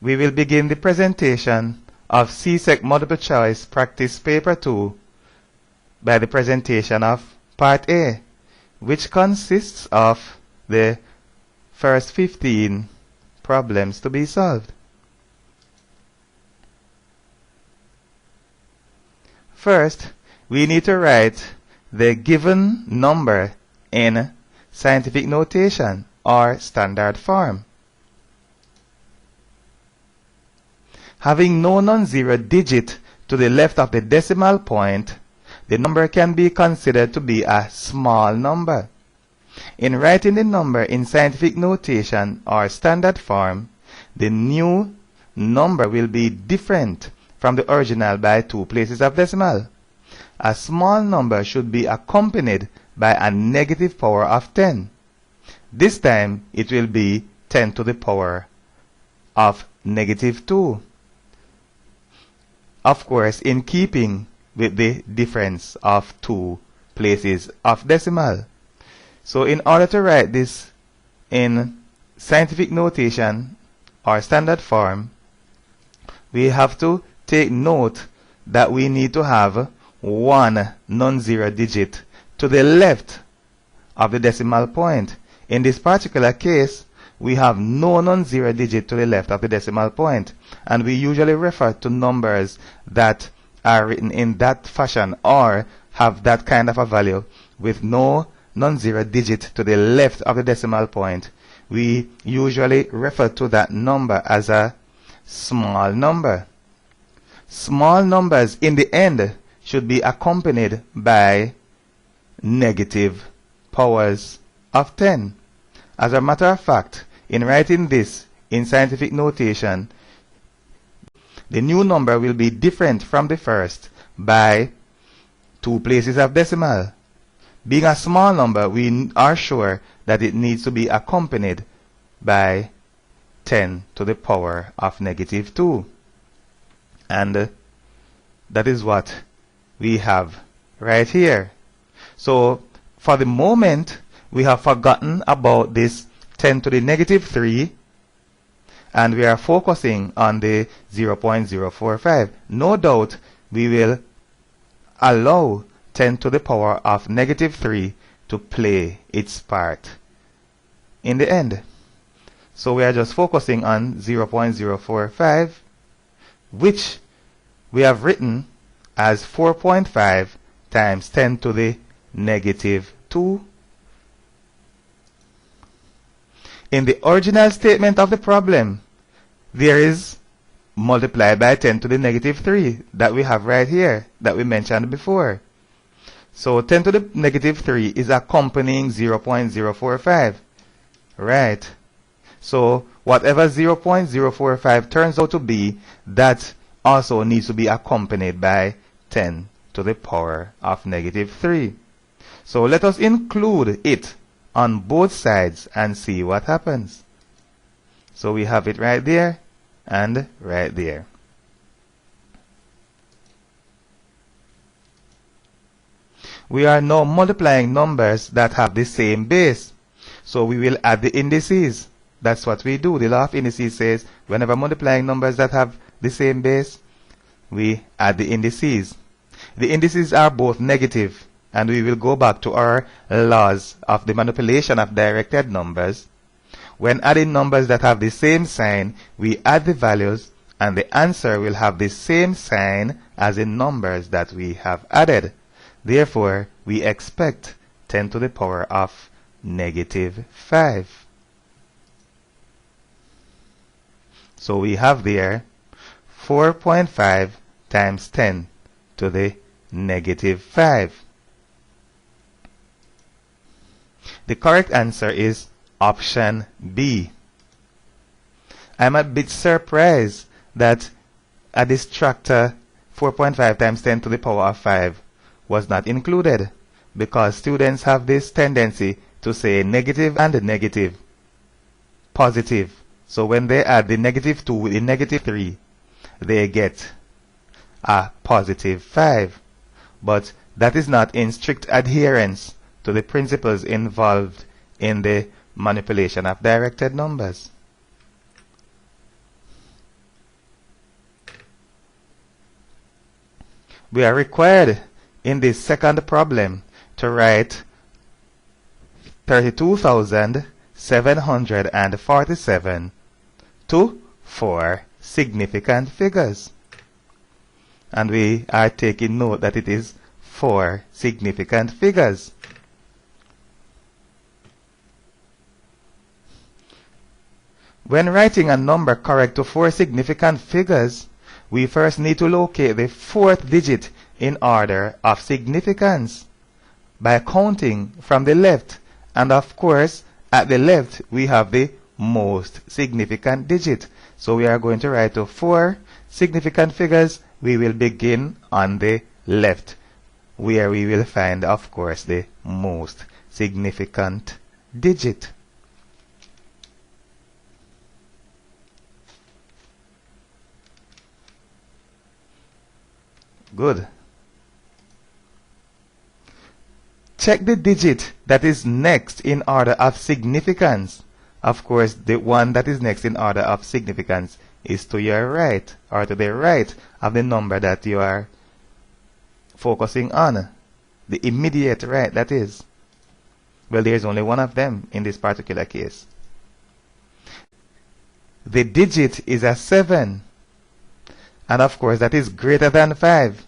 we will begin the presentation of CSEC Multiple Choice Practice Paper 2 by the presentation of Part A, which consists of the first 15 problems to be solved. First, we need to write the given number in scientific notation or standard form. Having no non-zero digit to the left of the decimal point, the number can be considered to be a small number. In writing the number in scientific notation or standard form, the new number will be different from the original by 2 places of decimal. A small number should be accompanied by a negative power of 10. This time it will be 10 to the power of negative 2. Of course, in keeping with the difference of 2 places of decimal. So in order to write this in scientific notation or standard form, we have to take note that we need to have 1 non-zero digit to the left of the decimal point. In this particular case, we have no non-zero digit to the left of the decimal point, and we usually refer to numbers that are written in that fashion or have that kind of a value with no non-zero digit to the left of the decimal point. We usually refer to that number as a small number. Small numbers in the end should be accompanied by negative powers of 10. As a matter of fact, in writing this in scientific notation, the new number will be different from the first by 2 places of decimal. Being a small number, we are sure that it needs to be accompanied by 10 to the power of negative 2. And that is what we have right here. So for the moment, we have forgotten about this 10 to the negative 3, and we are focusing on the 0.045. No doubt we will allow 10 to the power of negative 3 to play its part in the end. So we are just focusing on 0.045, which we have written as 4.5 times 10 to the negative 2. In the original statement of the problem, there is multiplied by 10 to the negative 3 that we have right here, that we mentioned before. So 10 to the negative 3 is accompanying 0.045. Right. So whatever 0.045 turns out to be, that also needs to be accompanied by 10 to the power of negative 3. So let us include it on both sides and see what happens. So we have it right there and right there. We are now multiplying numbers that have the same base. So we will add the indices. That's what we do. The law of indices says whenever multiplying numbers that have the same base, we add the indices. The indices are both negative, and we will go back to our laws of the manipulation of directed numbers. When adding numbers that have the same sign, we add the values, and the answer will have the same sign as the numbers that we have added. Therefore, we expect 10 to the power of negative 5. So we have there 4.5 times 10 to the negative 5. The correct answer is option B. I'm a bit surprised that a distractor 4.5 times 10 to the power of 5 was not included, because students have this tendency to say negative and negative, positive. So when they add the negative 2 with the negative 3, they get a positive 5. But that is not in strict adherence to the principles involved in the manipulation of directed numbers. we are required in this second problem to write 32,747 to 4 significant figures. And we are taking note that it is 4 significant figures. When writing a number correct to 4 significant figures, we first need to locate the 4th digit in order of significance by counting from the left. And of course, at the left, we have the most significant digit. So we are going to write to 4 significant figures. We will begin on the left, where we will find, of course, the most significant digit. Good. Check the digit that is next in order of significance. Of course, the one that is next in order of significance is to your right, or to the right of the number that you are focusing on. The immediate right, that is. Well, there is only one of them in this particular case. The digit is a 7. And of course, that is greater than 5.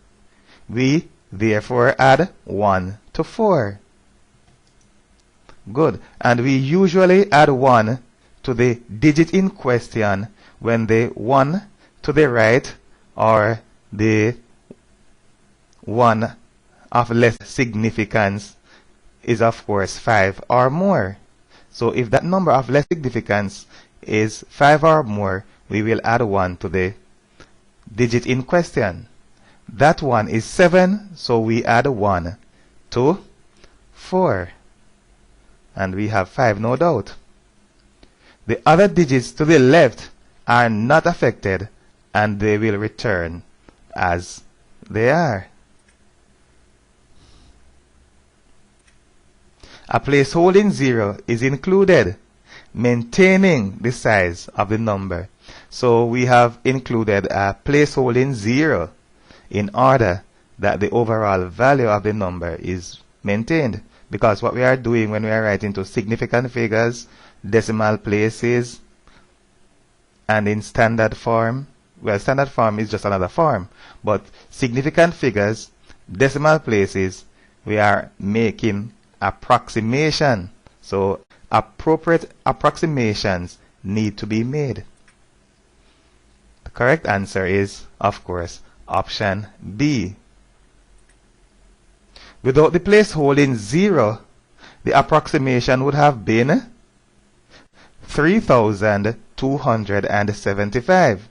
We therefore add 1 to 4. Good. And we usually add 1 to the digit in question when the 1 to the right or the one of less significance is of course 5 or more. So if that number of less significance is 5 or more, we will add 1 to the digit in question. That one is 7, so we add 1 to 4. And we have 5, no doubt. The other digits to the left are not affected, and they will return as they are. A placeholding 0 is included, maintaining the size of the number. So we have included a placeholding 0 in order that the overall value of the number is maintained. Because what we are doing when we are writing to significant figures, decimal places, and in standard form, well, standard form is just another form, but significant figures, decimal places, we are making approximation. So appropriate approximations need to be made. The correct answer is, of course, option B. Without the placeholding 0, the approximation would have been 3,275,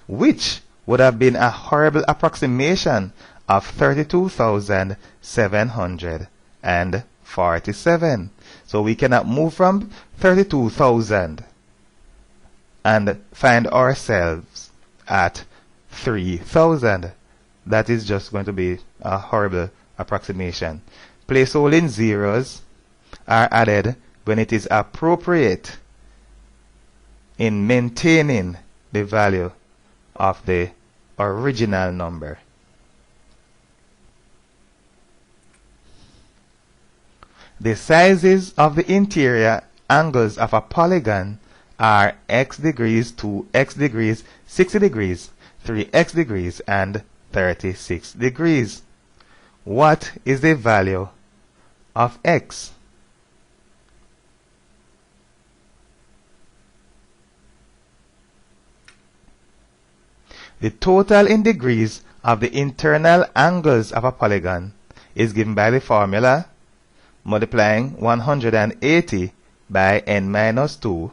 which would have been a horrible approximation of 32,747. So we cannot move from 32,000 and find ourselves at 3,000. That is just going to be a horrible approximation. Placeholding zeros are added when it is appropriate in maintaining the value of the original number. The sizes of the interior angles of a polygon are x degrees, 2x degrees, 60 degrees, 3x degrees, and 36 degrees. What is the value of x? The total in degrees of the internal angles of a polygon is given by the formula multiplying 180 by n minus 2,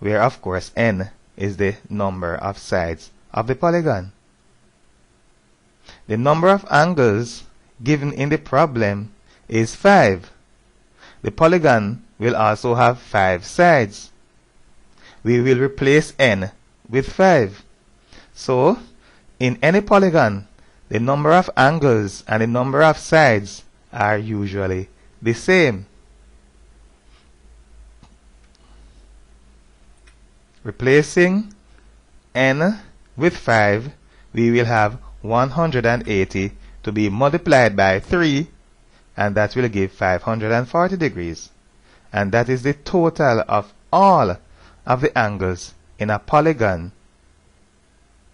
where of course n is the number of sides of the polygon. The number of angles given in the problem is 5. The polygon will also have 5 sides. We will replace n with 5. So, in any polygon, the number of angles and the number of sides are usually the same. Replacing n with 5, we will have 180 to be multiplied by 3, and that will give 540 degrees. And that is the total of all of the angles in a polygon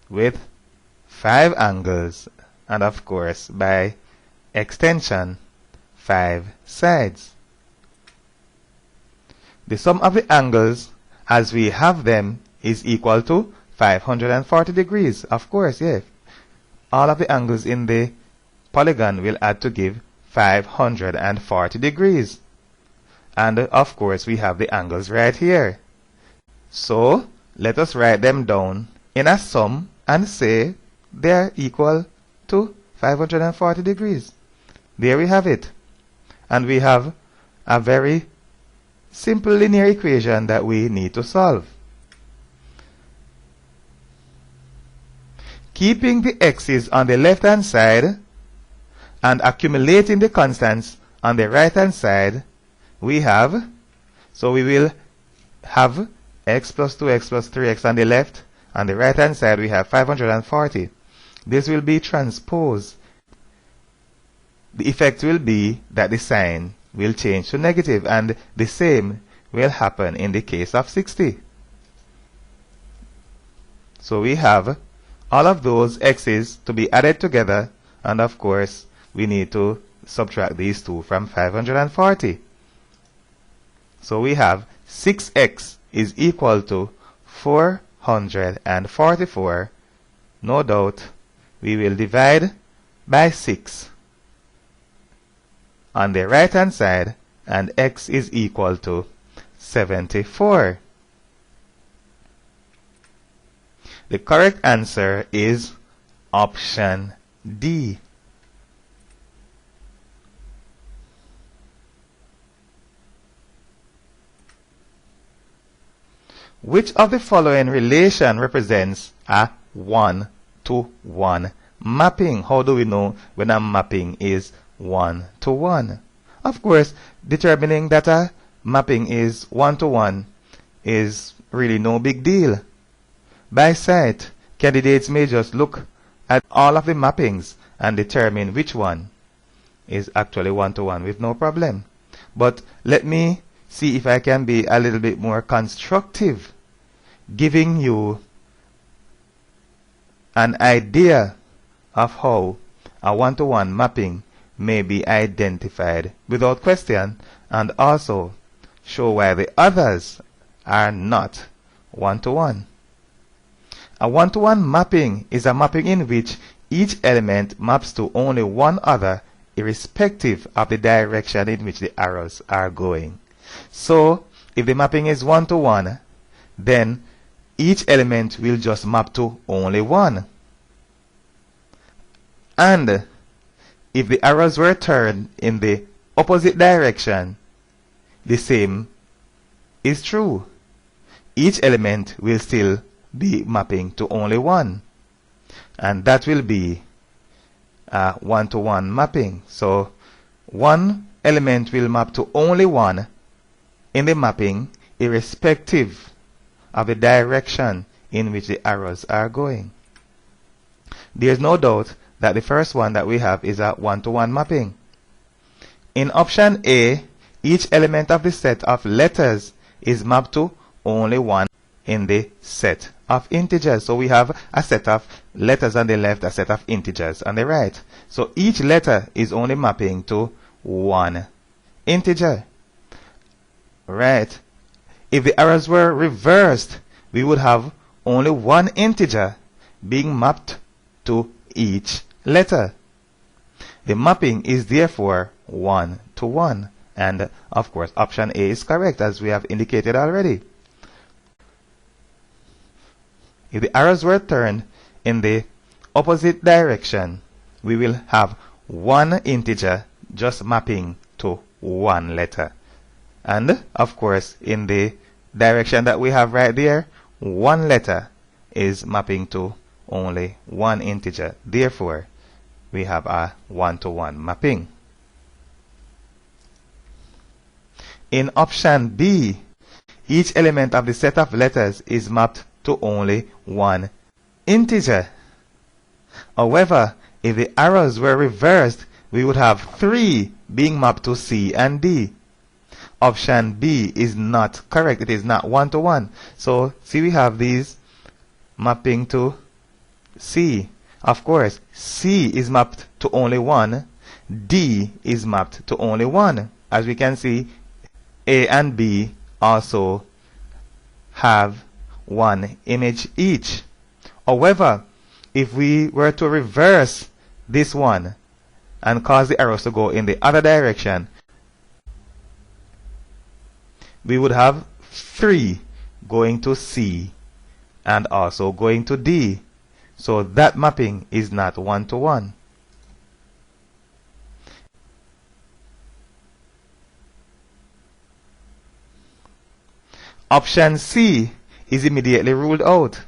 with 5 angles, and of course by extension 5 sides. The sum of the angles as we have them is equal to 540 degrees. Of course, yes. All of the angles in the polygon will add to give 540 degrees. And of course we have the angles right here. So let us write them down in a sum and say they are equal to 540 degrees. There we have it. And we have a very simple linear equation that we need to solve. Keeping the x's on the left hand side and accumulating the constants on the right hand side, we have, so we will have x plus 2x plus 3x on the left. On the right hand side we have 540. This will be transposed. The effect will be that the sign will change to negative, and the same will happen in the case of 60. So we have all of those x's to be added together, and of course we need to subtract these two from 540. So we have 6x is equal to 444. No doubt we will divide by 6 on the right hand side, and x is equal to 74. The correct answer is option D. Which of the following relation represents a 1-to-1 mapping? How do we know when a mapping is 1-to-1? Of course, determining that a mapping is 1-to-1 is really no big deal. By sight, candidates may just look at all of the mappings and determine which one is actually 1-to-1 with no problem. But let me see if I can be a little bit more constructive, giving you an idea of how a 1-to-1 mapping may be identified without question, and also show why the others are not 1-to-1. A 1-to-1 mapping is a mapping in which each element maps to only one other, irrespective of the direction in which the arrows are going. So, if the mapping is 1-to-1, then each element will just map to only one. And if the arrows were turned in the opposite direction, the same is true. Each element will still be mapping to only one, and that will be a 1-to-1 mapping. So one element will map to only one in the mapping, irrespective of the direction in which the arrows are going. There is no doubt that the first one that we have is a 1-to-1 mapping. In option A, each element of the set of letters is mapped to only one in the set of integers. So we have a set of letters on the left, a set of integers on the right. So each letter is only mapping to one integer. Right. If the arrows were reversed, we would have only one integer being mapped to each letter. The mapping is therefore 1-to-1, and of course option A is correct, as we have indicated already. If the arrows were turned in the opposite direction, we will have one integer just mapping to one letter. And of course, in the direction that we have right there, one letter is mapping to only one integer. Therefore, we have a 1-to-1 mapping. In option B, each element of the set of letters is mapped to only one integer. However, if the arrows were reversed, we would have 3 being mapped to C and D. Option B is not correct. It is not 1-to-1. So, see, we have these mapping to C. Of course, C is mapped to only 1. D is mapped to only 1. As we can see, A and B also have 1 image each. However, if we were to reverse this one and cause the arrows to go in the other direction, we would have 3 going to C and also going to D. So that mapping is not 1-to-1. Option C is immediately ruled out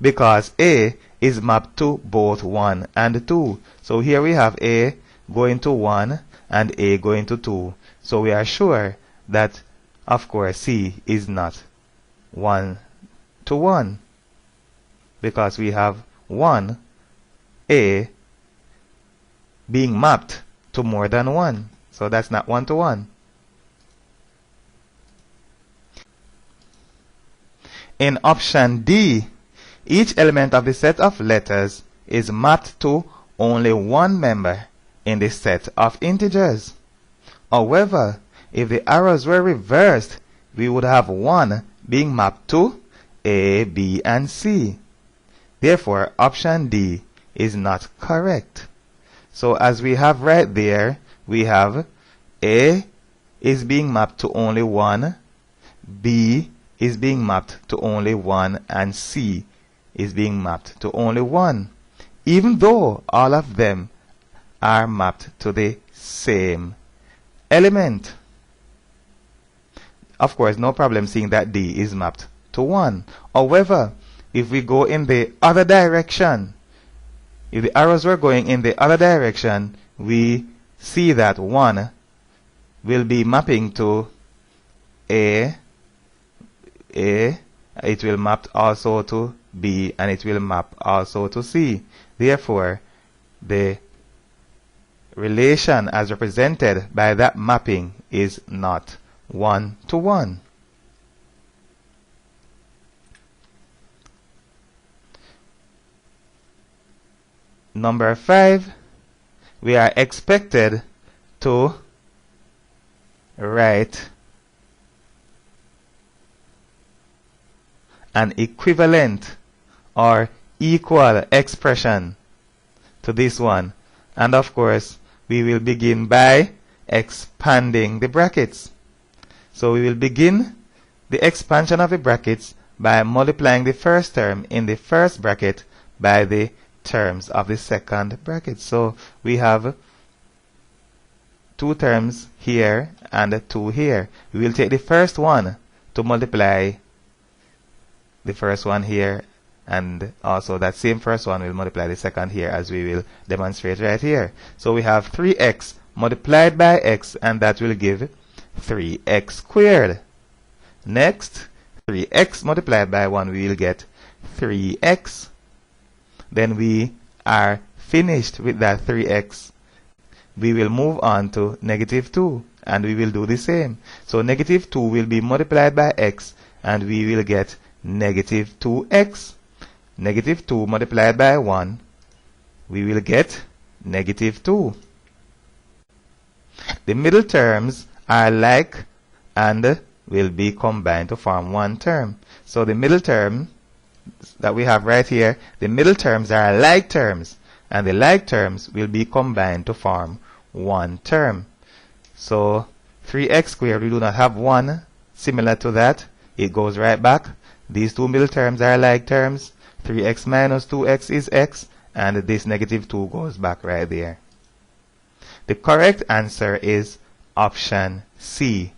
because A is mapped to both 1 and 2. So here we have A going to 1 and A going to 2. So we are sure that, of course, C is not 1-to-1 because we have 1 A being mapped to more than 1. So that's not 1-to-1. In option D, each element of the set of letters is mapped to only one member in the set of integers. However, if the arrows were reversed, we would have 1 being mapped to A, B, and C. Therefore, option D is not correct. So as we have right there, we have A is being mapped to only 1, B is being mapped to only 1, and C is being mapped to only 1, even though all of them are mapped to the same element. Of course, no problem seeing that D is mapped to 1. However, if we go in the other direction, if the arrows were going in the other direction, we see that 1 will be mapping to A, it will map also to B, and it will map also to C. Therefore, the relation as represented by that mapping is not 1-to-1. Number 5, we are expected to write an equivalent or equal expression to this one. And of course, we will begin by expanding the brackets. So we will begin the expansion of the brackets by multiplying the first term in the first bracket by the terms of the second bracket. So we have 2 terms here and 2 here. We will take the first one to multiply the first one here, and also that same first one will multiply the second here, as we will demonstrate right here. So we have 3x multiplied by x, and that will give 3x squared. Next, 3x multiplied by 1, we will get 3x. Then we are finished with that 3x. We will move on to -2, and we will do the same. So -2 will be multiplied by x, and we will get -2x. -2 multiplied by 1, we will get -2. The middle terms are like and will be combined to form one term. So the middle term that we have right here, the middle terms are like terms, and the like terms will be combined to form one term. So 3x squared, we do not have 1 similar to that. It goes right back. These 2 middle terms are like terms. 3x minus 2x is x, and this -2 goes back right there. The correct answer is option C.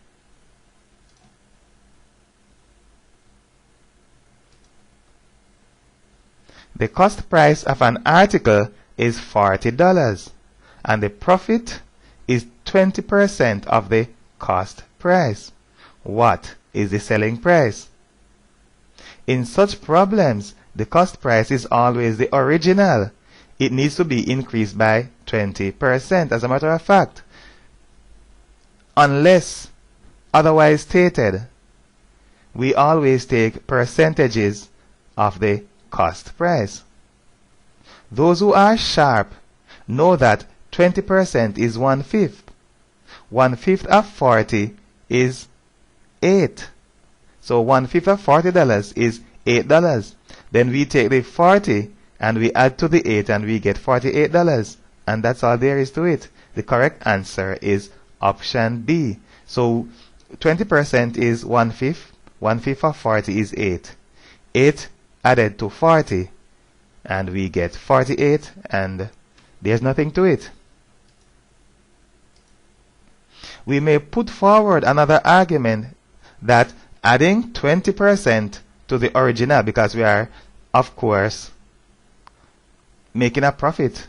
The cost price of an article is $40, and the profit is 20% of the cost price. What is the selling price? In such problems, the cost price is always the original. It needs to be increased by 20%. As a matter of fact, unless otherwise stated, we always take percentages of the cost price. Those who are sharp know that 20% is 1/5. 1/5 of 40 is 8. So 1/5 of $40 is $8. Then we take the 40 and we add to the 8 and we get $48. And that's all there is to it. The correct answer is option B. So 20% is 1/5. 1/5 of 40 is 8. 8 added to 40 and we get 48, and there's nothing to it. We may put forward another argument that adding 20% to the original, because we are, of course, making a profit.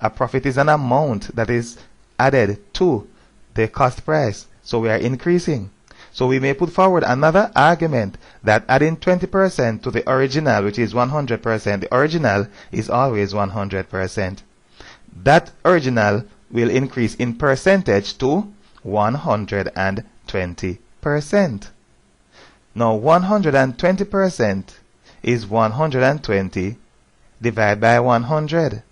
A profit is an amount that is added to the cost price. So we are increasing. So we may put forward another argument that adding 20% to the original, which is 100%, the original is always 100%. That original will increase in percentage to 120%. Now 120% is 120 divided by 100,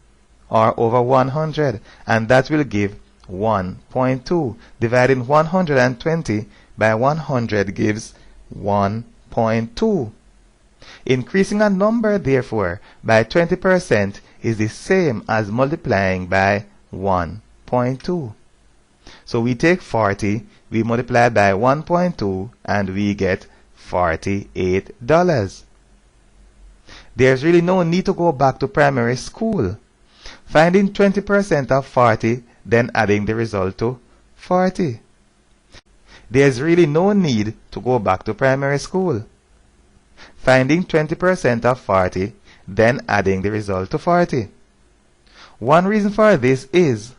or over 100, and that will give 1.2. Dividing 120 by 100 gives 1.2. Increasing a number, therefore, by 20% is the same as multiplying by 1.2. So we take 40, we multiply by 1.2, and we get $48. There's really no need to go back to primary school. Finding 20% of 40, then adding the result to 40. There's really no need to go back to primary school. Finding 20% of 40, then adding the result to 40. One reason for this is,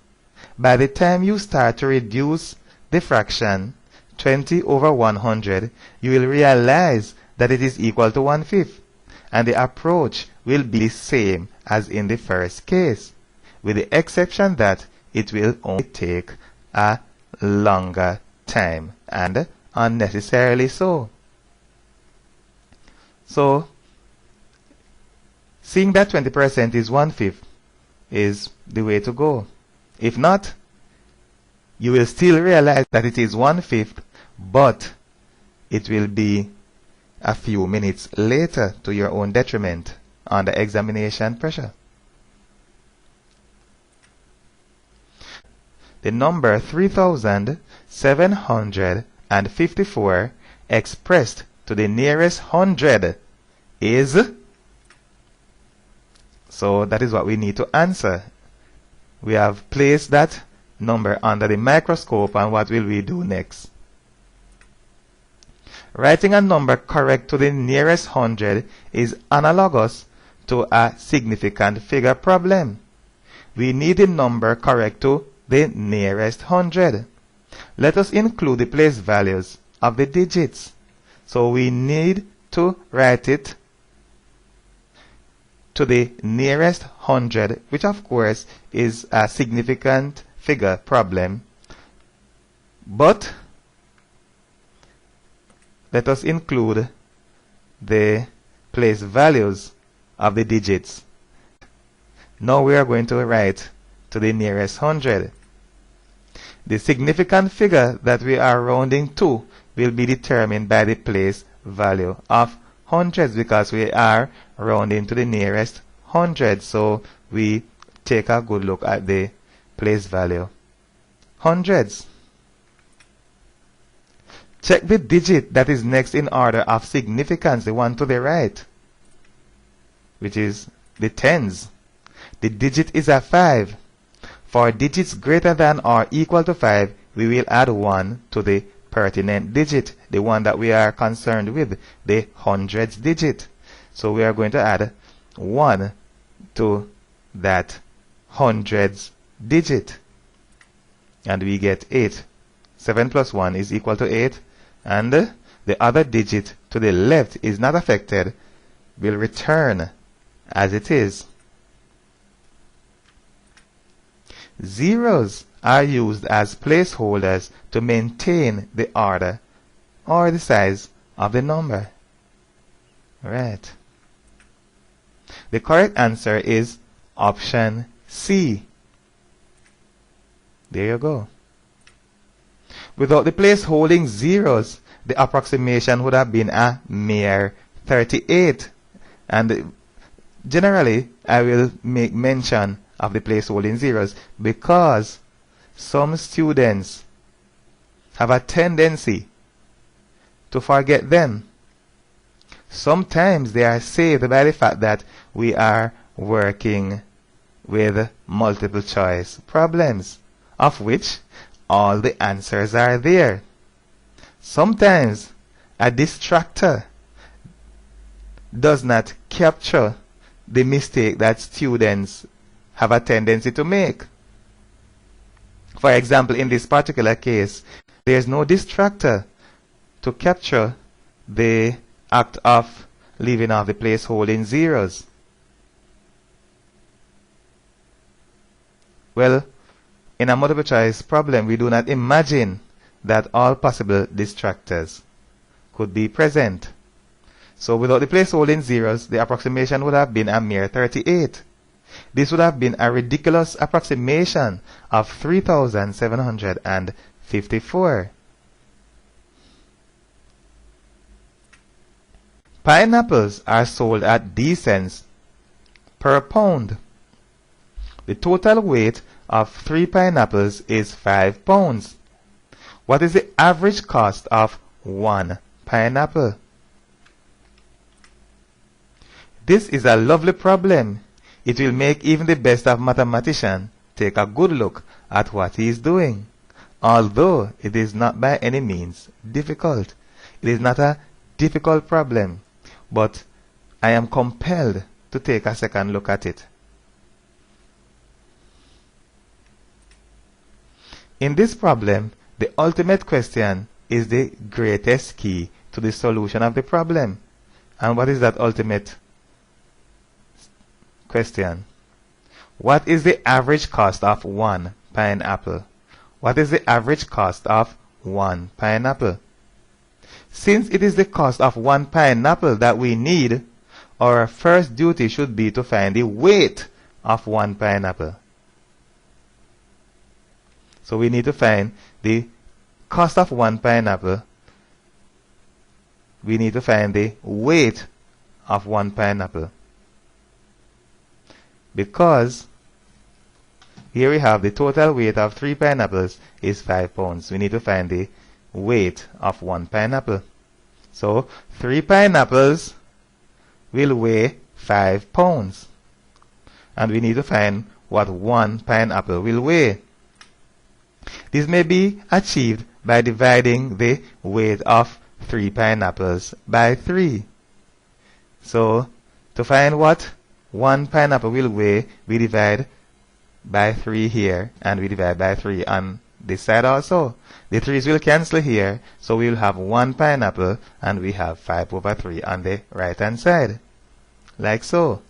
by the time you start to reduce the fraction 20 over 100, you will realize that it is equal to 1/5, and the approach will be the same as in the first case, with the exception that it will only take a longer time, and unnecessarily so. So, seeing that 20% is 1/5 is the way to go. If not, you will still realize that it is 1/5, but it will be a few minutes later to your own detriment under examination pressure. The number 3,754 expressed to the nearest hundred is, so that is what we need to answer. We have placed that number under the microscope, and what will we do next? Writing a number correct to the nearest hundred is analogous to a significant figure problem. We need the number correct to the nearest hundred. Let us include the place values of the digits. So we need to write it to the nearest hundred, which of course is a significant figure problem. But let us include the place values of the digits. Now we are going to write to the nearest hundred. The significant figure that we are rounding to will be determined by the place value of hundreds, because we are rounding to the nearest hundred. So we take a good look at the place value. Hundreds. Check the digit that is next in order of significance, the one to the right, which is the tens. The digit is a 5. For digits greater than or equal to 5, we will add 1 to the pertinent digit, the one that we are concerned with, the hundreds digit. So we are going to add 1 to that hundreds digit, and we get 8. 7 plus 1 is equal to 8, and the other digit to the left is not affected will return as it is. Zeros are used as placeholders to maintain the order or the size of the number. Right. The correct answer is option C. There you go. Without the place holding zeros, the approximation would have been a mere 38. And generally, I will make mention of the place holding zeros because some students have a tendency to forget them. Sometimes they are saved by the fact that we are working with multiple choice problems, of which all the answers are there. Sometimes a distractor does not capture the mistake that students have a tendency to make. For example, in this particular case, there is no distractor to capture the act of leaving off the place holding zeros. Well, in a multiple choice problem, we do not imagine that all possible distractors could be present. So without the place holding zeros, the approximation would have been a mere 38. This would have been a ridiculous approximation of 3,754. Pineapples are sold at D cents per pound. The total weight of 3 pineapples is 5 pounds. What is the average cost of 1 pineapple? This is a lovely problem. It will make even the best of mathematician take a good look at what he is doing. Although it is not by any means difficult. It is not a difficult problem, but I am compelled to take a second look at it. In this problem, the ultimate question is the greatest key to the solution of the problem. And what is that ultimate question? What is the average cost of 1 pineapple? What is the average cost of 1 pineapple? Since it is the cost of 1 pineapple that we need, our first duty should be to find the weight of 1 pineapple. So we need to find the cost of 1 pineapple. We need to find the weight of 1 pineapple. Because here we have the total weight of 3 pineapples is 5 pounds. We need to find the weight of 1 pineapple. So 3 pineapples will weigh 5 pounds. And we need to find what 1 pineapple will weigh. This may be achieved by dividing the weight of 3 pineapples by 3. So to find what 1 pineapple will weigh, we divide by 3 here, and we divide by 3 on this side also. The 3's will cancel here, so we will have 1 pineapple, and we have 5 over 3 on the right hand side. Like so.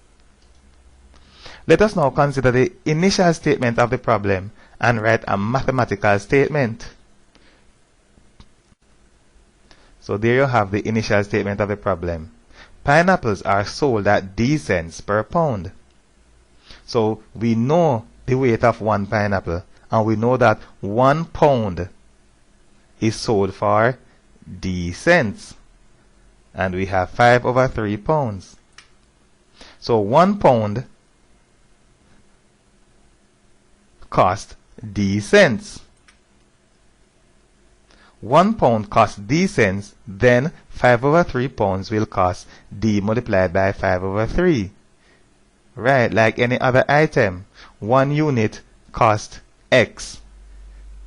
Let us now consider the initial statement of the problem and write a mathematical statement. So there you have the initial statement of the problem. Pineapples are sold at D cents per pound. So we know the weight of 1 pineapple, and we know that 1 pound is sold for D cents. And we have 5 over 3 pounds. So 1 pound cost D cents. 1 pound costs D cents, then 5 over 3 pounds will cost D multiplied by 5 over 3. Right, like any other item. 1 unit costs X.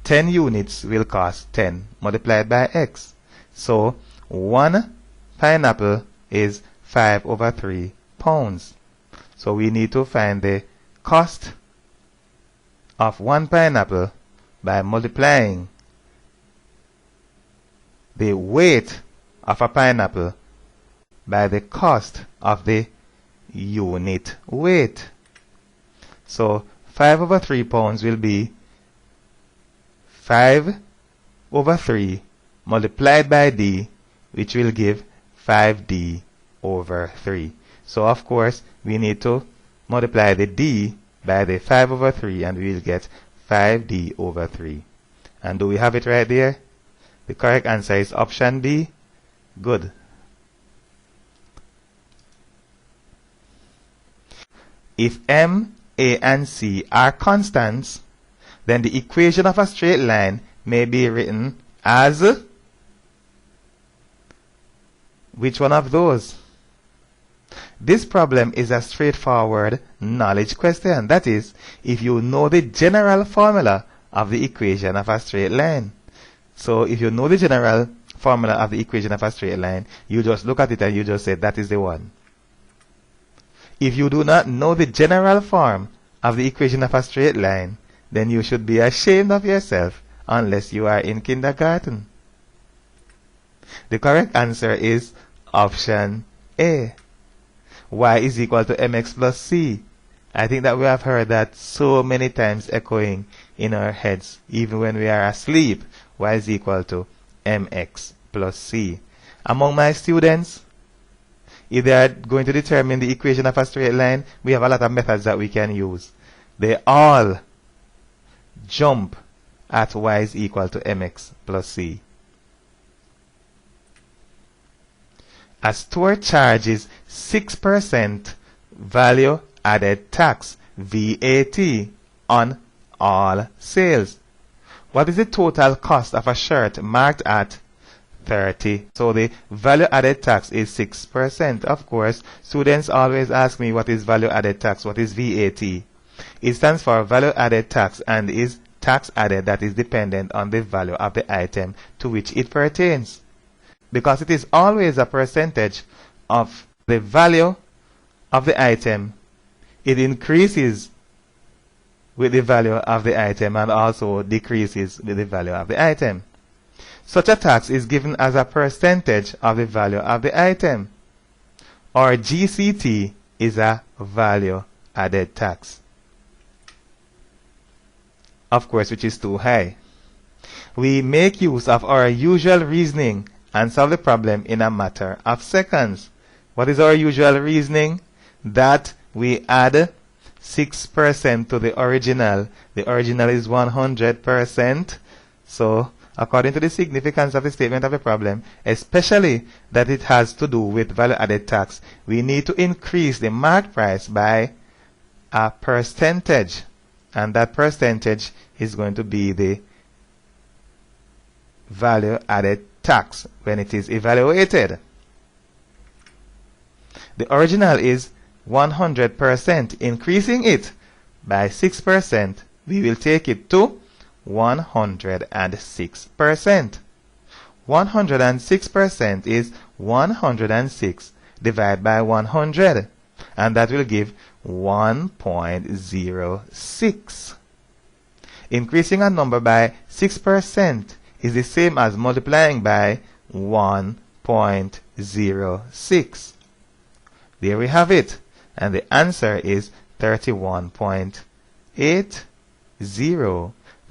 10 units will cost 10 multiplied by X. So 1 pineapple is 5 over 3 pounds. So we need to find the cost of 1 pineapple by multiplying the weight of a pineapple by the cost of the unit weight. So 5 over 3 pounds will be 5 over 3 multiplied by D, which will give 5D over 3. So of course we need to multiply the D by the 5 over 3 and we will get 5D over 3. And do we have it right there? The correct answer is option B. Good. If M, A, and C are constants, then the equation of a straight line may be written as which one of those? This problem is a straightforward knowledge question. That is, if you know the general formula of the equation of a straight line. So if you know the general formula of the equation of a straight line, you just look at it and you just say that is the one. If you do not know the general form of the equation of a straight line, then you should be ashamed of yourself unless you are in kindergarten. The correct answer is option A. Y is equal to mx plus c. I think that we have heard that so many times echoing in our heads, even when we are asleep. Y is equal to mx plus c. Among my students, if they are going to determine the equation of a straight line, we have a lot of methods that we can use. They all jump at y is equal to mx plus c. A store charges 6% value added tax VAT on all sales. What is the total cost of a shirt marked at 30? So the value added tax is 6%. Of course, students always ask me what is value added tax, what is VAT? It stands for value added tax and is tax added that is dependent on the value of the item to which it pertains. Because it is always a percentage of the value of the item, it increases with the value of the item and also decreases with the value of the item. Such a tax is given as a percentage of the value of the item. Or GCT is a value added tax. Of course, which is too high. We make use of our usual reasoning and solve the problem in a matter of seconds. What is our usual reasoning? That we add 6% to the original. The original is 100%. So, according to the significance of the statement of the problem, especially that it has to do with value added tax, we need to increase the marked price by a percentage. And that percentage is going to be the value added tax when it is evaluated. The original is 100%. Increasing it by 6%, we will take it to 106%. 106% is 106 divided by 100, and that will give 1.06. Increasing a number by 6% is the same as multiplying by 1.06. There we have it. And the answer is 31.80,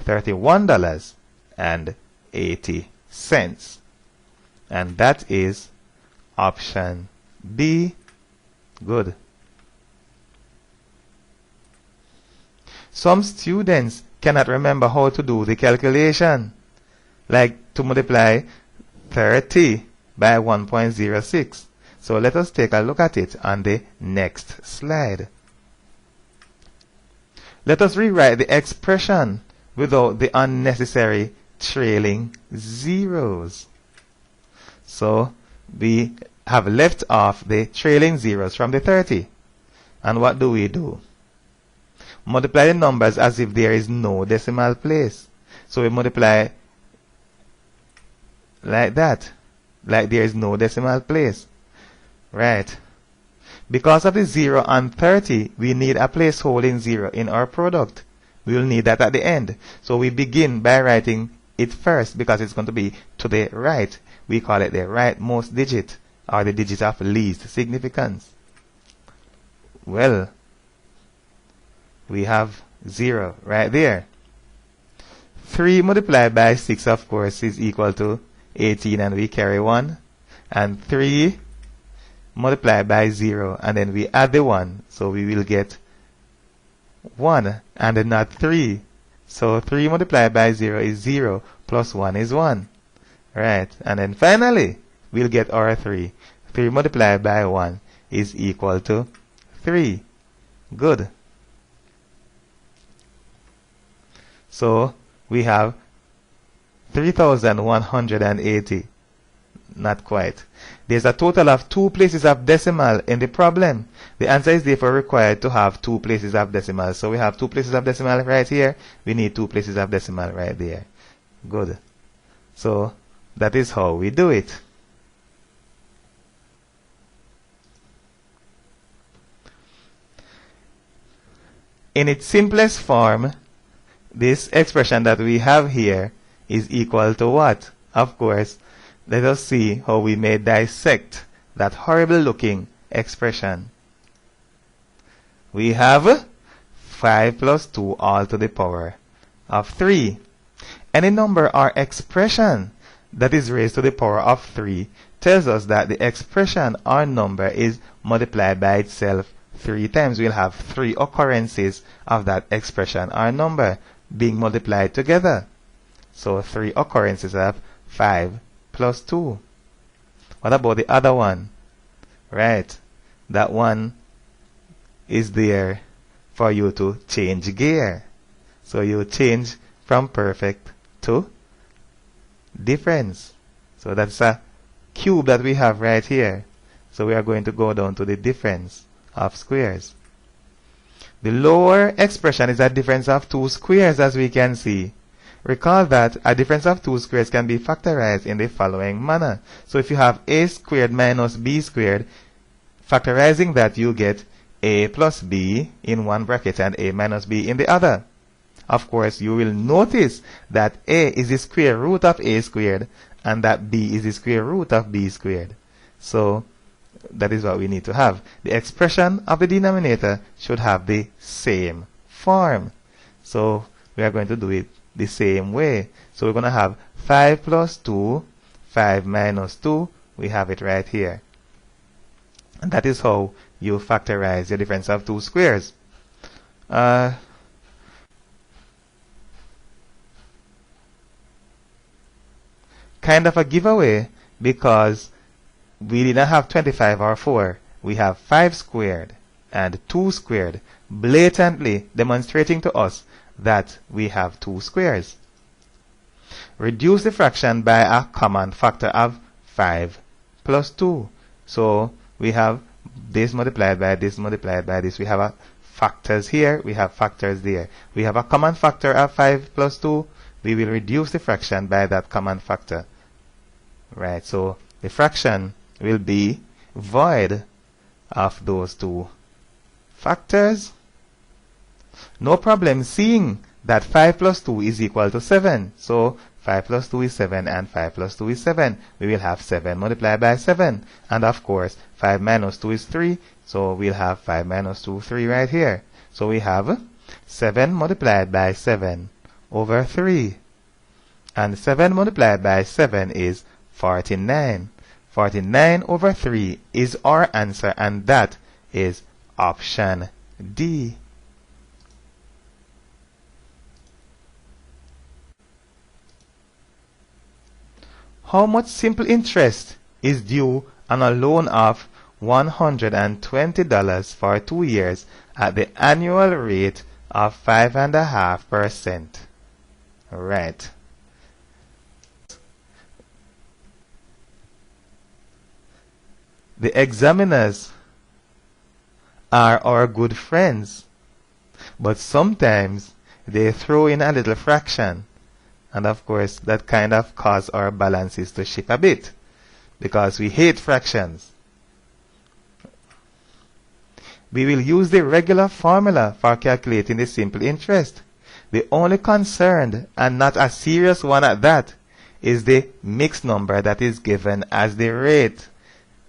$31.80. And that is option B. Good. Some students cannot remember how to do the calculation, like to multiply 30 by 1.06. So let us take a look at it on the next slide. Let us rewrite the expression without the unnecessary trailing zeros. So we have left off the trailing zeros from the 30. And what do? Multiply the numbers as if there is no decimal place. So we multiply like that, like there is no decimal place. Right. Because of the 0 and 30, we need a placeholding 0 in our product. We will need that at the end. So we begin by writing it first because it's going to be to the right. We call it the rightmost digit. or the digit of least significance? Well, we have 0 right there. 3 multiplied by 6, of course, is equal to 18, and we carry 1. And 3 multiplied by 0, and then we add the 1, so we will get 1 and then not 3. So 3 multiplied by 0 is 0, plus 1 is 1. Right, and then finally, we'll get our 3. 3 multiplied by 1 is equal to 3. Good. So we have 3,180. Not quite. There's a total of 2 places of decimal in the problem. The answer is therefore required to have 2 places of decimal. So we have 2 places of decimal right here. We need 2 places of decimal right there. Good. So that is how we do it. In its simplest form, this expression that we have here is equal to what? Of course, let us see how we may dissect that horrible looking expression. We have 5 plus 2 all to the power of 3. Any number or expression that is raised to the power of 3 tells us that the expression or number is multiplied by itself 3 times. We'll have 3 occurrences of that expression or number being multiplied together. So 3 occurrences of 5 plus 2. What about the other one? Right, that one is there for you to change gear. So you change from perfect to difference. So that's a cube that we have right here. So we are going to go down to the difference of squares. The lower expression is a difference of 2 squares, as we can see. Recall that a difference of 2 squares can be factorized in the following manner. So if you have a squared minus b squared, factorizing that, you get a plus b in one bracket and a minus b in the other. Of course, you will notice that a is the square root of a squared and that b is the square root of b squared. So that is what we need to have. The expression of the denominator should have the same form. So we are going to do it the same way. So we're going to have 5 plus 2, 5 minus 2. We have it right here. And that is how you factorize the difference of 2 squares. Kind of a giveaway, because we didn't have 25 or 4. We have 5 squared and 2 squared, blatantly demonstrating to us that we have 2 squares. Reduce the fraction by a common factor of 5 plus 2. So we have this multiplied by this multiplied by this. We have a factors here, we have factors there. We have a common factor of 5 plus 2. We will reduce the fraction by that common factor. Right, so the fraction will be void of those 2 factors. No problem, seeing that 5 plus 2 is equal to 7. So 5 plus 2 is 7 and 5 plus 2 is 7. We will have 7 multiplied by 7. And of course, 5 minus 2 is 3. So we'll have 5 minus 2, 3 right here. So we have 7 multiplied by 7 over 3. And 7 multiplied by 7 is 49. 49 over 3 is our answer, and that is option D. How much simple interest is due on a loan of $120 for 2 years at the annual rate of 5.5%? Right. The examiners are our good friends, but sometimes they throw in a little fraction. And of course, that kind of causes our balances to shift a bit, because we hate fractions. We will use the regular formula for calculating the simple interest. The only concern, and not a serious one at that, is the mixed number that is given as the rate.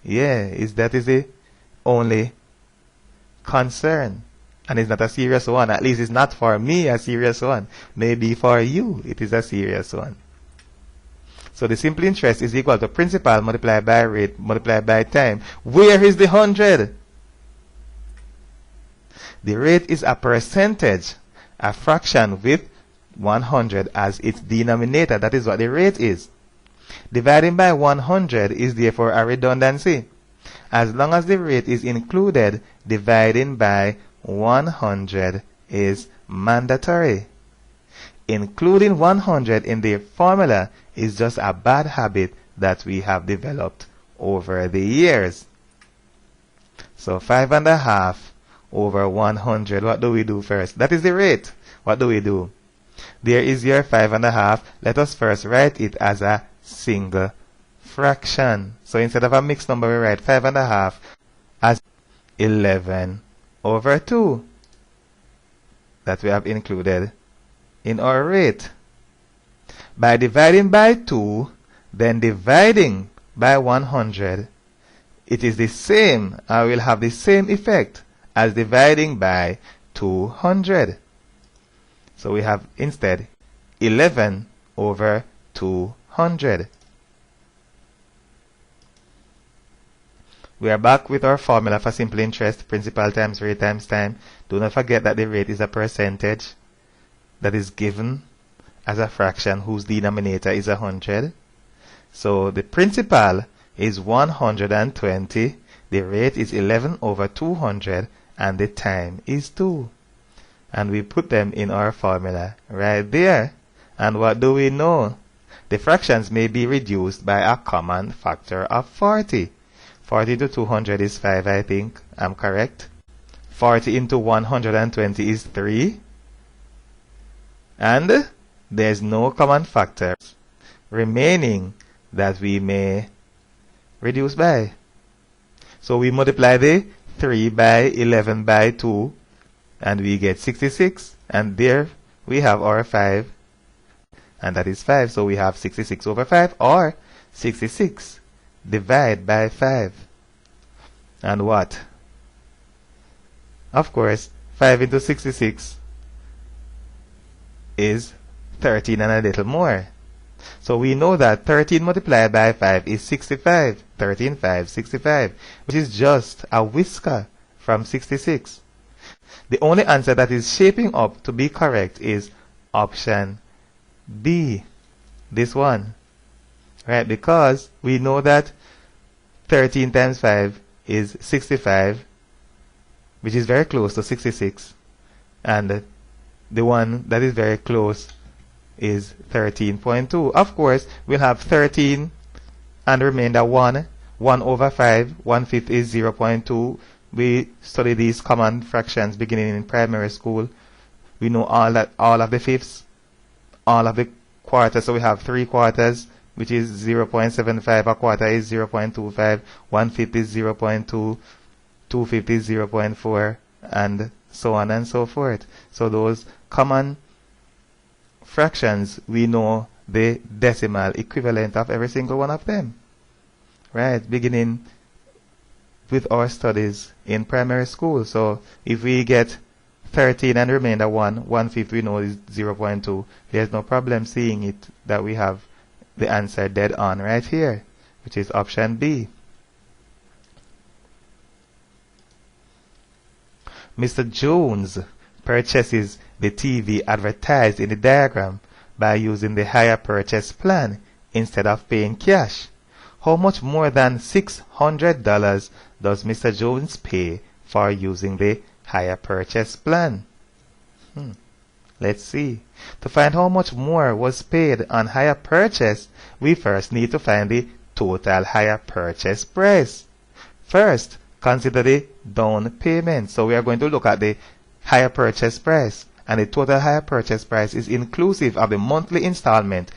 Yeah, that is the only concern. And it's not a serious one. At least it's not for me a serious one. Maybe for you it is a serious one. So the simple interest is equal to principal multiplied by rate multiplied by time. Where is the 100? The rate is a percentage, a fraction with 100 as its denominator. That is what the rate is. Dividing by 100 is therefore a redundancy. As long as the rate is included, dividing by 100 is mandatory. Including 100 in the formula is just a bad habit that we have developed over the years. So 5.5 over 100, what do we do first? That is the rate. What do we do? There is your 5.5. Let us first write it as a single fraction. So instead of a mixed number, we write 5.5 as 11 over 2 that we have included in our rate. By dividing by 2, then dividing by 100, it is the same, or will have the same effect as dividing by 200. So we have instead 11 over 200. We are back with our formula for simple interest, principal times rate times time. Do not forget that the rate is a percentage that is given as a fraction whose denominator is 100. So the principal is 120, the rate is 11 over 200, and the time is 2. And we put them in our formula right there. And what do we know? The fractions may be reduced by a common factor of 40. 40 to 200 is 5, I think. I'm correct. 40 into 120 is 3. And there's no common factor remaining that we may reduce by. So we multiply the 3 by 11 by 2 and we get 66. And there we have our 5. And that is 5. So we have 66 over 5 or 66. Divide by 5. And what? Of course, 5 into 66 is 13 and a little more. So we know that 13 multiplied by 5 is 65. 13, 5, 65. Which is just a whisker from 66. The only answer that is shaping up to be correct is option B. This one. Right? Because we know that 13 times 5 is 65, which is very close to 66. And the one that is very close is 13.2. Of course, we'll have 13 and remainder 1. 1 over 5, 1/5 is 0.2. We study these common fractions beginning in primary school. We know all of the fifths, all of the quarters. So we have 3 quarters, which is 0.75. A quarter is 0.25. 1/5 is 0.2. 2/5 is 0.4, and so on and so forth. So those common fractions, we know the decimal equivalent of every single one of them. Right? Beginning with our studies in primary school. So if we get 13 and remainder 1, 1/5 we know is 0.2. There's no problem seeing it that we have the answer dead on right here, which is option B. Mr. Jones purchases the TV advertised in the diagram by using the hire purchase plan instead of paying cash. How much more than $600 does Mr. Jones pay for using the hire purchase plan? Let's see. To find how much more was paid on hire purchase, we first need to find the total hire purchase price. First, consider the down payment. So we are going to look at the hire purchase price. And the total hire purchase price is inclusive of the monthly installment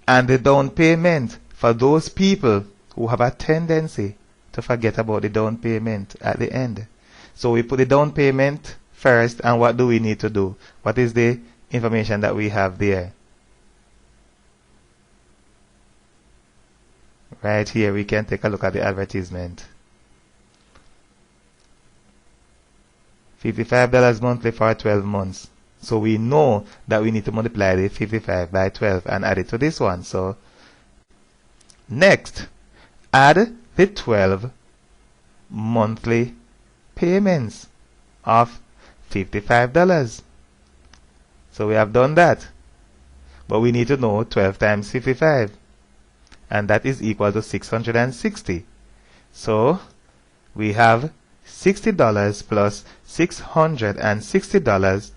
and the down payment for those people who have a tendency to forget about the down payment at the end. So we put the down payment first, and what do we need to do? What is the information that we have there? Right here we can take a look at the advertisement. $55 monthly for 12 months. So we know that we need to multiply the 55 by 12 and add it to this one. So next, add the 12 monthly payments of $55. So we have done that. But we need to know 12 times 55. And that is equal to 660. So we have $60 plus $660,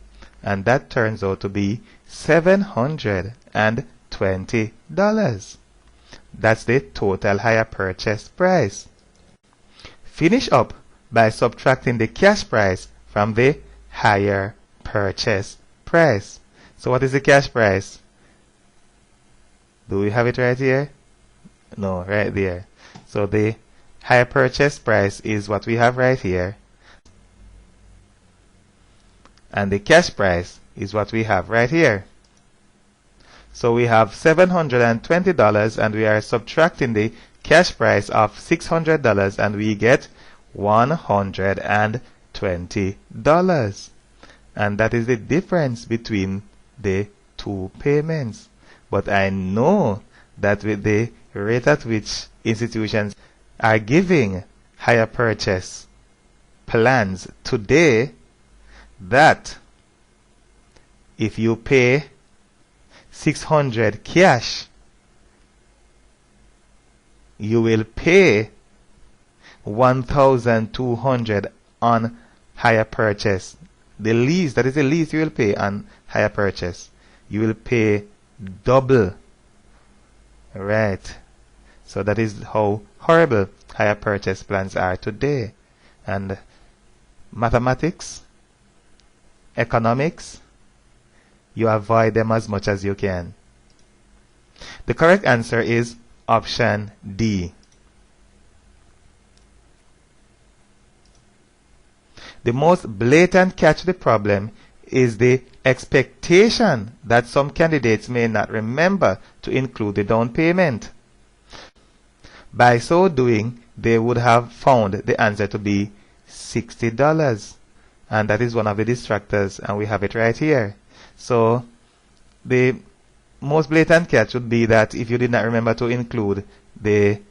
and that turns out to be $720. That's the total hire purchase price. Finish up by subtracting the cash price from the hire purchase price. So what is the cash price? Do we have it right here? No, right there. So the hire purchase price is what we have right here. And the cash price is what we have right here. So we have $720 and we are subtracting the cash price of $600 and we get $120. And that is the difference between the two payments. But I know that with the rate at which institutions are giving hire purchase plans today, that if you pay $600 cash, you will pay $1,200 on hire purchase. The least, that is the least you will pay on hire purchase. You will pay double. Right. So that is how horrible hire purchase plans are today. And mathematics, economics, you avoid them as much as you can. The correct answer is option D. The most blatant catch to the problem is the expectation that some candidates may not remember to include the down payment. By so doing, they would have found the answer to be $60. And that is one of the distractors, and we have it right here. So the most blatant catch would be that if you did not remember to include the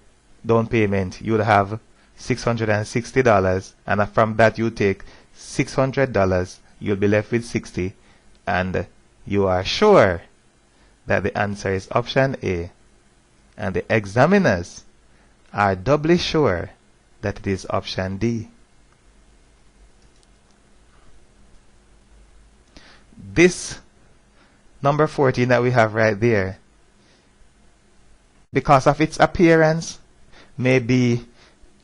down payment, you would have $660, and from that you take $600, you'll be left with 60, and you are sure that the answer is option A. And the examiners are doubly sure that it is option D. This number 14 that we have right there, because of its appearance, may be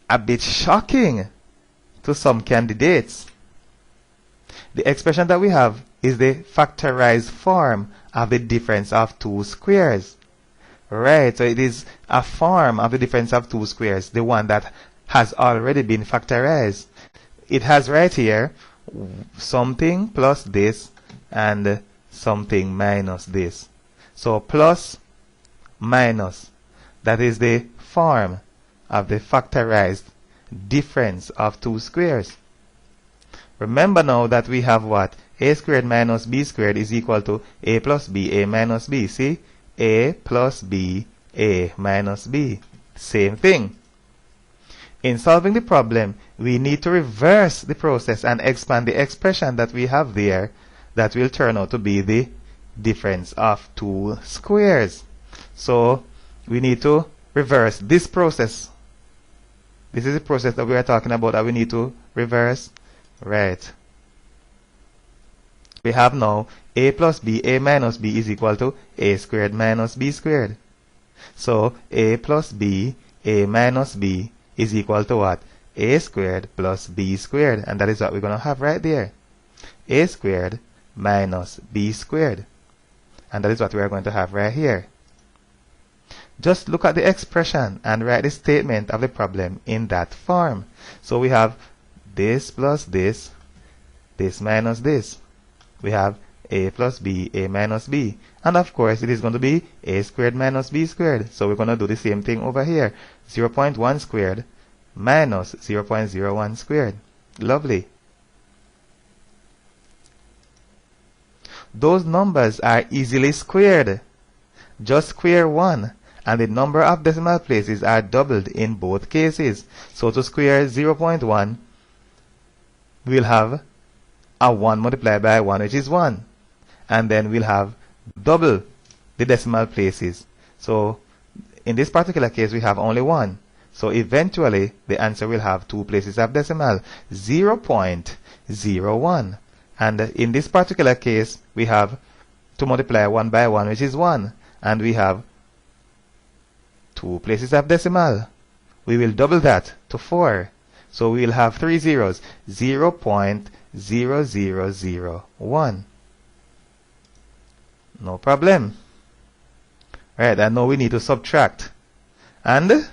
a bit shocking to some candidates. The expression that we have is the factorized form of the difference of two squares. Right, so it is a form of the difference of two squares, the one that has already been factorized. It has right here something plus this and something minus this. So plus minus, that is the form of the factorized difference of two squares. Remember now that we have what? A squared minus b squared is equal to a plus b, a minus b. See? A plus b, a minus b. Same thing. In solving the problem, we need to reverse the process and expand the expression that we have there that will turn out to be the difference of two squares. So we need to reverse this process. This is the process that we are talking about that we need to reverse. Right. We have now a plus b, a minus b is equal to a squared minus b squared. So a plus b, a minus b is equal to what? A squared plus b squared. And that is what we're going to have right there. A squared minus b squared. And that is what we are going to have right here. Just look at the expression and write the statement of the problem in that form. So we have this plus this minus this. We have a plus b, a minus b. And of course, it is going to be a squared minus b squared. So we're going to do the same thing over here. 0.1 squared minus 0.01 squared. Lovely. those numbers are easily squared. Just square 1, and the number of decimal places are doubled in both cases. So to square 0.1, we'll have a 1 multiplied by 1, which is 1. And then we'll have double the decimal places. So in this particular case, we have only 1. So eventually, the answer will have 2 places of decimal, 0.01. And in this particular case, we have to multiply 1 by 1, which is 1. And we have 2 places of decimal. We will double that to 4. So we will have 3 zeros, 0.0001. No problem. Right, and now we need to subtract. And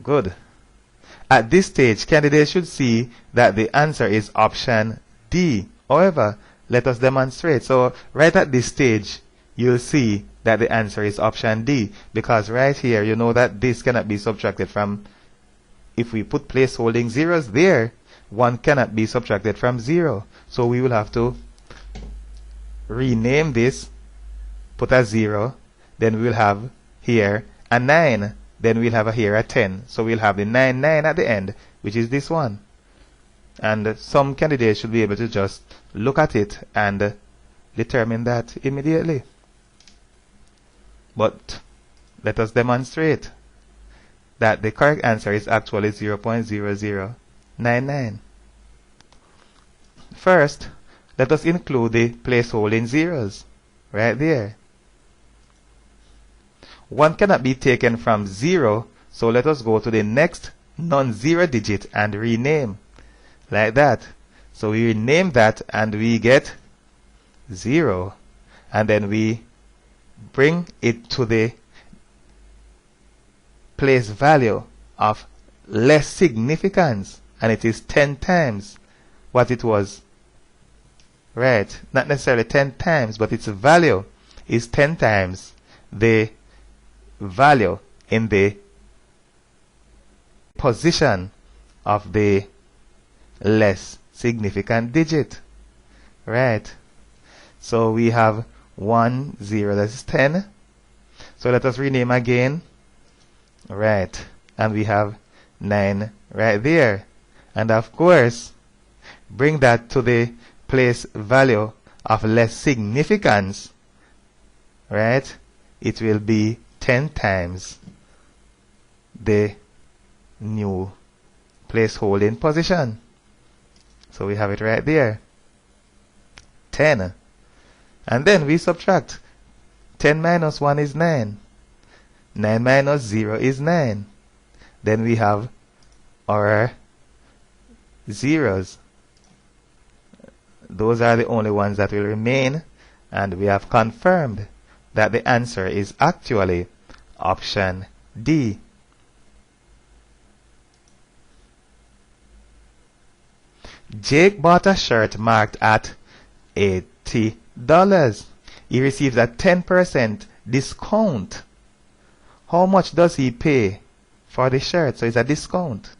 good. At this stage, candidates should see that the answer is option D. However, let us demonstrate. So right at this stage, you'll see that the answer is option D, because right here, you know that this cannot be subtracted from, if we put placeholding zeros there, 1 cannot be subtracted from 0. So we will have to rename this, put a 0, then we'll have here a 9, then we'll have here a 10. So we'll have the 9 at the end, which is this one. And some candidates should be able to just look at it and determine that immediately. But let us demonstrate that the correct answer is actually 0.0099. First, let us include the placeholding zeros right there. 1 cannot be taken from 0, so let us go to the next non-zero digit and rename like that. So we rename that and we get 0, and then we bring it to the place value of less significance, and it is 10 times what it was. Right, not necessarily 10 times, but its value is 10 times the value in the position of the less significant digit. Right, so we have 1, 0, that is 10. So let us rename again. Right, and we have 9 right there. And of course, bring that to the place value of less significance. Right, it will be 10 times the new placeholding position. So we have it right there, 10. And then we subtract. 10 minus 1 is 9. 9 minus 0 is 9. Then we have our zeros. Those are the only ones that will remain. And we have confirmed that the answer is actually option D. Jake bought a shirt marked at $80. He receives a 10% discount. How much does he pay for the shirt? So it's a discount.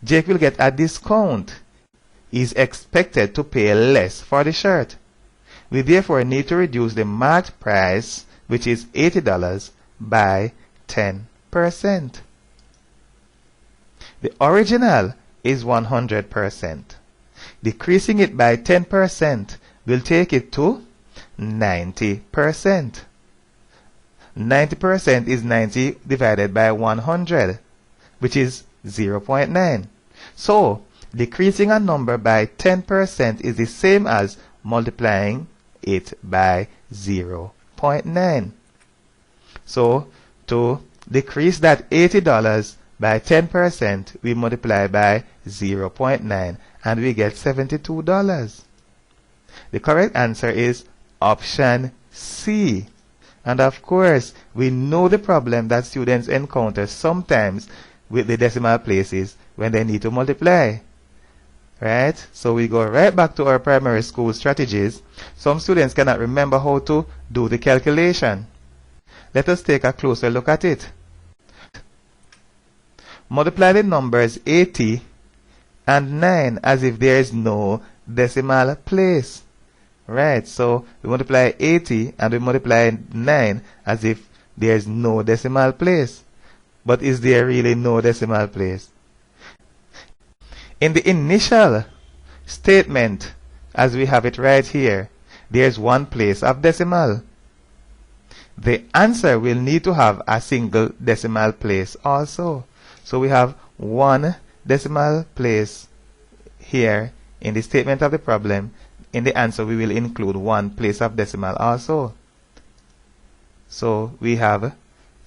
Jake will get a discount. He's expected to pay less for the shirt. We therefore need to reduce the marked price, which is $80, by 10%. The original is 100%. Decreasing it by 10% will take it to 90%. 90% is 90 divided by 100, which is 0.9. So, decreasing a number by 10% is the same as multiplying it by 0.9. So, to decrease that $80 by 10%, we multiply by 0.9 and we get $72. The correct answer is option C. And of course, we know the problem that students encounter sometimes with the decimal places when they need to multiply. Right? So we go right back to our primary school strategies. Some students cannot remember how to do the calculation. Let us take a closer look at it. Multiply the numbers 80 and 9 as if there is no decimal place. Right, so we multiply 80 and we multiply 9 as if there is no decimal place. But is there really no decimal place? In the initial statement, as we have it right here, there is one place of decimal. The answer will need to have a single decimal place also. So we have one decimal place here in the statement of the problem. In the answer, we will include one place of decimal also. So we have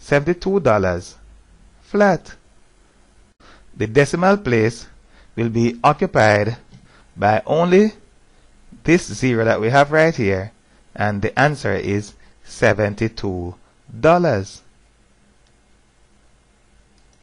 $72 flat. The decimal place will be occupied by only this zero that we have right here, and the answer is $72.